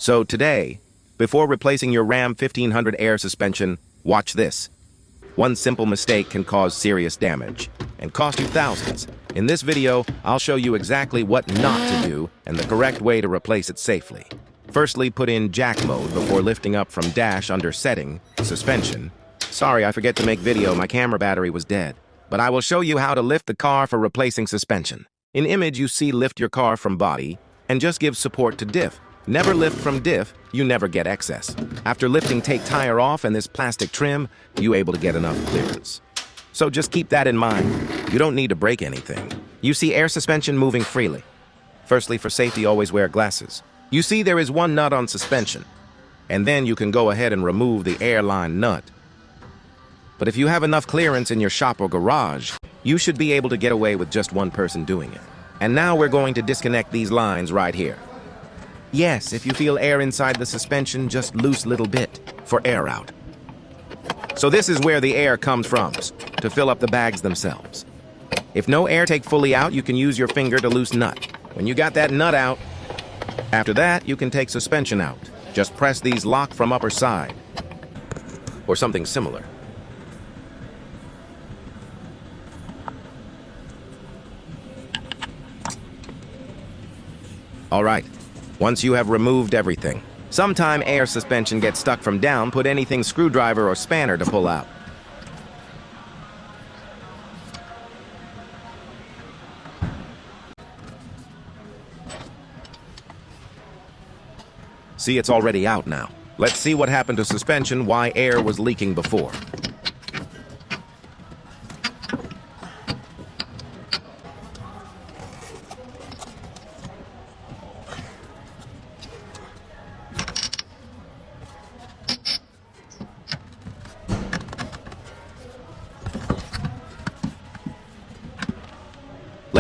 So today, before replacing your Ram 1500 air suspension, watch this. One simple mistake can cause serious damage and cost you thousands. In this video, I'll show you exactly what not to do and the correct way to replace it safely. Firstly, put in jack mode before lifting up from dash under setting, suspension. Sorry, I forget to make video, my camera battery was dead. But I will show you how to lift the car for replacing suspension. In image, you see lift your car from body and just give support to diff. Never lift from diff, you never get excess. After lifting, take tire off and this plastic trim, you able to get enough clearance. So just keep that in mind. You don't need to break anything. You see air suspension moving freely. Firstly, for safety, always wear glasses. You see there is one nut on suspension, and then you can go ahead and remove the airline nut. But if you have enough clearance in your shop or garage, you should be able to get away with just one person doing it. And now we're going to disconnect these lines right here. Yes, if you feel air inside the suspension, just loose little bit for air out. So this is where the air comes from, to fill up the bags themselves. If no air take fully out, you can use your finger to loose nut. When you got that nut out, after that, you can take suspension out. Just press these lock from upper side, or something similar. All right. Once you have removed everything, sometime air suspension gets stuck from down, put anything screwdriver or spanner to pull out. See, it's already out now. Let's see what happened to suspension, why air was leaking before.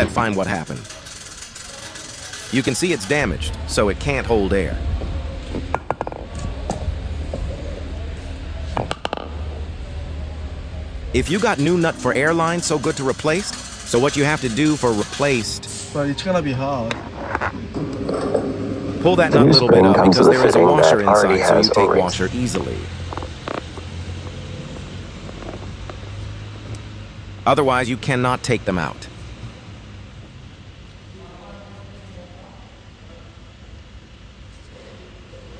Let's find what happened. You can see it's damaged, so it can't hold air. If you got new nut for airline, so good to replace. So what you have to do for replaced... But it's gonna be hard. Pull that nut a little bit up because there is a washer inside, so you take washer easily. Otherwise, you cannot take them out.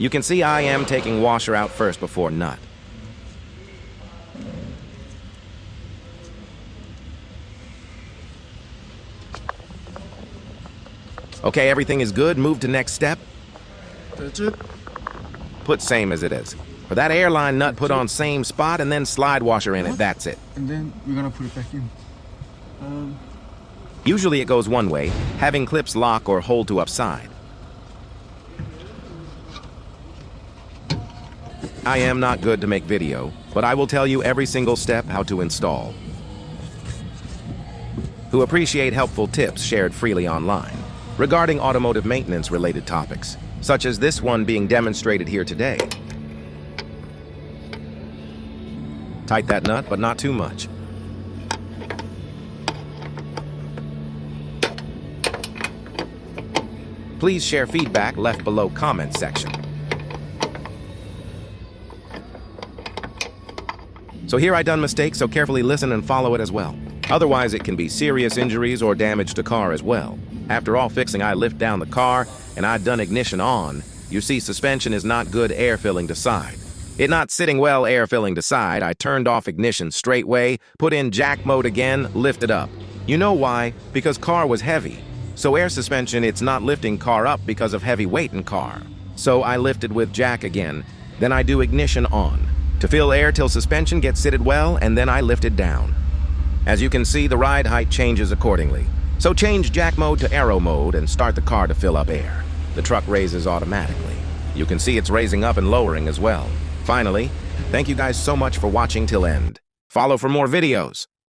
You can see I am taking washer out first before nut. Okay, everything is good. Move to next step. That's it. Put same as it is. For that airline nut, put on same spot and then slide washer in it. That's it. And then we're gonna put it back in. Usually it goes one way, having clips lock or hold to upside. I am not good to make video, but I will tell you every single step how to install. Who appreciate helpful tips shared freely online regarding automotive maintenance related topics, such as this one being demonstrated here today. Tight that nut, but not too much. Please share feedback left below comment section. So here I done mistakes, so carefully listen and follow it as well. Otherwise it can be serious injuries or damage to car as well. After all fixing, I lift down the car and I done ignition on. You see suspension is not good air filling to side. It not sitting well air filling to side. I turned off ignition straightway, put in jack mode again, lifted up. You know why? Because car was heavy. So air suspension, it's not lifting car up because of heavy weight in car. So I lifted with jack again. Then I do ignition on to fill air till suspension gets sitted well, and then I lift it down. As you can see, the ride height changes accordingly. So change jack mode to aero mode and start the car to fill up air. The truck raises automatically. You can see it's raising up and lowering as well. Finally, thank you guys so much for watching till end. Follow for more videos.